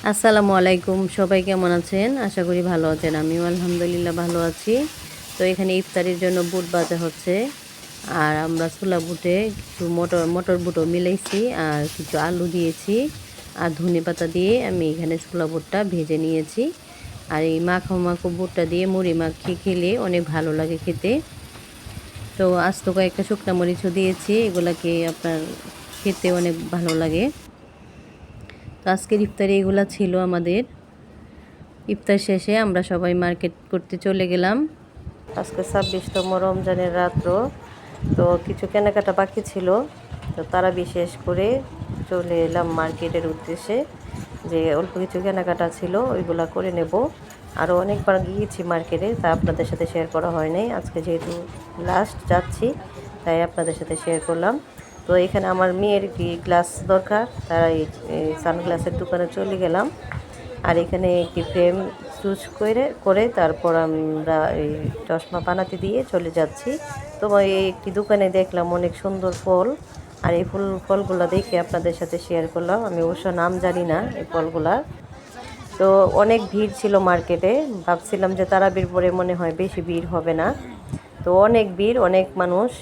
আসসালামু আলাইকুম, সবাই কেমন আছেন? আশা করি ভালো আছেন। আমিও আলহামদুলিল্লাহ ভালো আছি। তো এখানে ইফতারির জন্য বুট ভাজা হচ্ছে। আর আমরা ছোলা বুটে কিছু মটর বুটও মিলাইছি আর কিছু আলু দিয়েছি। আর ধনেপাতা দিয়ে আমি এখানে ছোলা বুটটা ভেজে নিয়েছি। আর এই মাখো মাখো বুটটা দিয়ে মুড়ি মাখিয়ে খেলে অনেক ভালো লাগে খেতে। তো আস্ত কয়েকটা শুকনা মরিচও দিয়েছি, এগুলাকে আপনার খেতে অনেক ভালো লাগে। তো আজকের ইফতারি এগুলা ছিল আমাদের। ইফতার শেষে আমরা সবাই মার্কেট করতে চলে গেলাম। আজকে 26তম রমজানের রাত্র। তো কিছু কেনাকাটা বাকি ছিল, তো তারা বিশেষ করে চলে এলাম মার্কেটের উদ্দেশ্যে, যে অল্প কিছু কেনাকাটা ছিল ওইগুলা করে নেব। আরও অনেকবার গিয়েছি মার্কেটে, তা আপনাদের সাথে শেয়ার করা হয় নাই। আজকে যেহেতু লাস্ট যাচ্ছি, তাই আপনাদের সাথে শেয়ার করলাম। তো এখানে আমার মেয়ের কি গ্লাস দরকার, তাই সানগ্লাসের দোকানে চলে গেলাম। আর এখানে একটি ফ্রেম চুজ করে তারপর আমরা এই চশমা বানাতে দিয়ে চলে যাচ্ছি। তো এই একটি দোকানে দেখলাম অনেক সুন্দর ফল, আর এই ফলগুলো দেখে আপনাদের সাথে শেয়ার করলাম। আমি অবশ্য নাম জানি না এই ফলগুলার। তো অনেক ভিড় ছিল মার্কেটে, ভাবছিলাম যে তারাবির পরে মনে হয় বেশি ভিড় হবে না, তো অনেক ভিড়, অনেক মানুষ।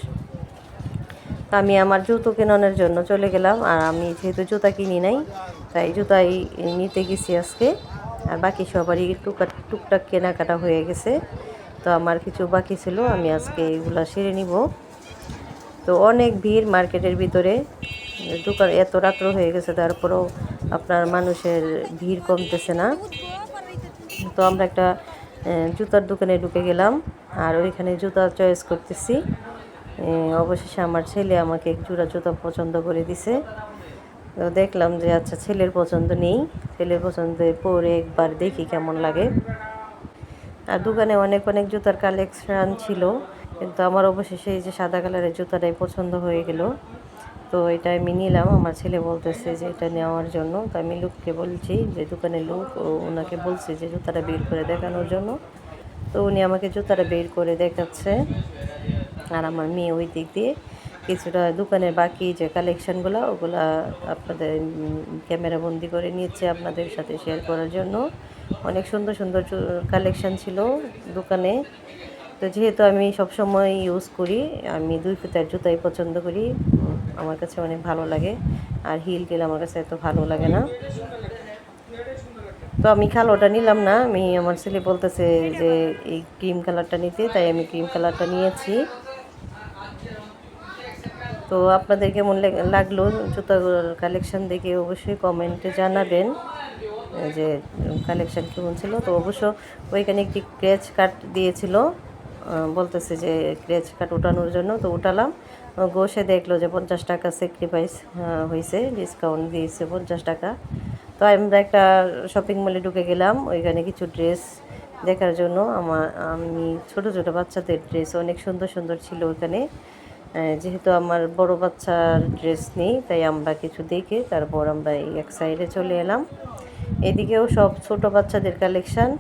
তো আমি আমার জুতো কেনানোর জন্য চলে গেলাম, আর আমি যেহেতু জুতা কিনি নাই, তাই জুতাই নিতে গেছি আজকে। আর বাকি সবারই টুকটাক কেনাকাটা হয়ে গেছে, তো আমার কিছু বাকি ছিল, আমি আজকে এগুলো সেরে নিব। তো অনেক ভিড় মার্কেটের ভিতরে, দোকান এত রাত্র হয়ে গেছে, তারপরেও আপনার মানুষের ভিড় কমতেছে না। তো আমরা একটা জুতার দোকানে ঢুকে গেলাম, আর ওইখানে জুতা চয়েস করতেছি। অবশেষে আমার ছেলে আমাকে এক জোড়া জুতা পছন্দ করে দিছে। তো দেখলাম যে আচ্ছা, ছেলের পছন্দ নেই, ছেলের পছন্দে পরে একবার দেখি কেমন লাগে। আর দোকানে অনেক অনেক জুতার কালেকশান ছিল, কিন্তু আমার অবশেষে এই যে সাদা কালারের জুতাটাই পছন্দ হয়ে গেল। তো এটা আমি নিলাম, আমার ছেলে বলতেছে যে এটা নেওয়ার জন্য। তো আমি লোককে বলছি, যে দোকানের লোক, ওনাকে বলছি যে জুতাটা বের করে দেখানোর জন্য। তো উনি আমাকে জুতাটা বের করে দেখাচ্ছে, আর আমার মেয়ে ওই দিক দিয়ে কিছুটা দোকানের বাকি যে কালেকশানগুলো ওগুলা আপনাদের ক্যামেরা বন্দি করে নিচ্ছে আপনাদের সাথে শেয়ার করার জন্য। অনেক সুন্দর সুন্দর কালেকশান ছিল দোকানে। তো যেহেতু আমি সবসময় ইউজ করি, আমি দুই ফিতার জুতাই পছন্দ করি, আমার কাছে অনেক ভালো লাগে। আর হিল টিল আমার কাছে এত ভালো লাগে না। তো আমি কালোটা নিলাম না, আমি আমার ছেলে বলতেছে যে এই ক্রিম কালারটা নিতে, তাই আমি ক্রিম কালারটা নিয়েছি। তো আপনাদের কেমন লাগলো জুতার কালেকশান দেখে অবশ্যই কমেন্টে জানাবেন যে কালেকশান কেমন ছিল। তো অবশ্য ওইখানে একটি ক্র্যাচ কাট দিয়েছিল, বলতেছে যে ক্র্যাচ কাট ওঠানোর জন্য। তো উঠালাম, বসে দেখলো যে 50 টাকা স্যাক্রিফাইস হয়েছে, ডিসকাউন্ট দিয়েছে 50 টাকা। তো আমরা একটা শপিং মলে ঢুকে গেলাম, ওইখানে কিছু ড্রেস দেখার জন্য। আমি ছোটো ছোটো বাচ্চাদের ড্রেস অনেক সুন্দর সুন্দর ছিল ওখানে। যেহেতু আমার বড় বাচ্চার ড্রেস নেই, তাই আমরা কিছু দেখে তারপর আমরা এই এক সাইডে চলে এলাম। এদিকেও সব ছোট বাচ্চাদের কালেকশান।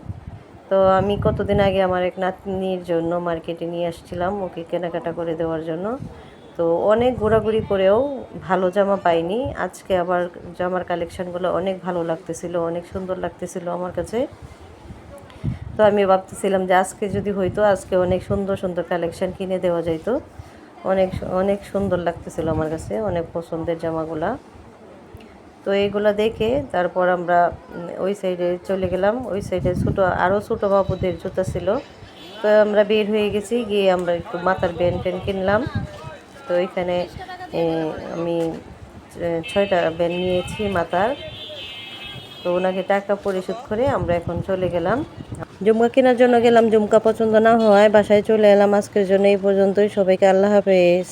তো আমি কতদিন আগে আমার এক নাতনির জন্য মার্কেটে নিয়ে আসছিলাম, ওকে কেনাকাটা করে দেওয়ার জন্য। তো অনেক ঘোরাঘুরি করেও ভালো জামা পাইনি। আজকে আবার জামার কালেকশানগুলো অনেক ভালো লাগতেছিল, অনেক সুন্দর লাগতেছিল আমার কাছে। তো আমি ভাবতেছিলাম যে আজকে যদি হইতো, আজকে অনেক সুন্দর সুন্দর কালেকশান কিনে দেওয়া যাইতো। অনেক অনেক সুন্দর লাগতেছিল আমার কাছে, অনেক পছন্দের জামাগুলা। তো এইগুলা দেখে তারপর আমরা ওই সাইডে চলে গেলাম। ওই সাইডে আরও ছোটো বাবুদের জুতা ছিল। তো আমরা বের হয়ে গেছি, গিয়ে আমরা একটু মাথার ব্যান্ড ট্যান্ড কিনলাম। তো এখানে আমি 6টা ব্যান্ড নিয়েছি মাথার। তো ওনাকে টাকা পরিশোধ করে আমরা এখন চলে গেলাম ঝুমকা কেনার জন্য। ঝুমকা পছন্দ না হওয়ায় বাসায় চলে এলাম। আজকের জন্য এই পর্যন্তই। সবাইকে আল্লাহ হাফেজ।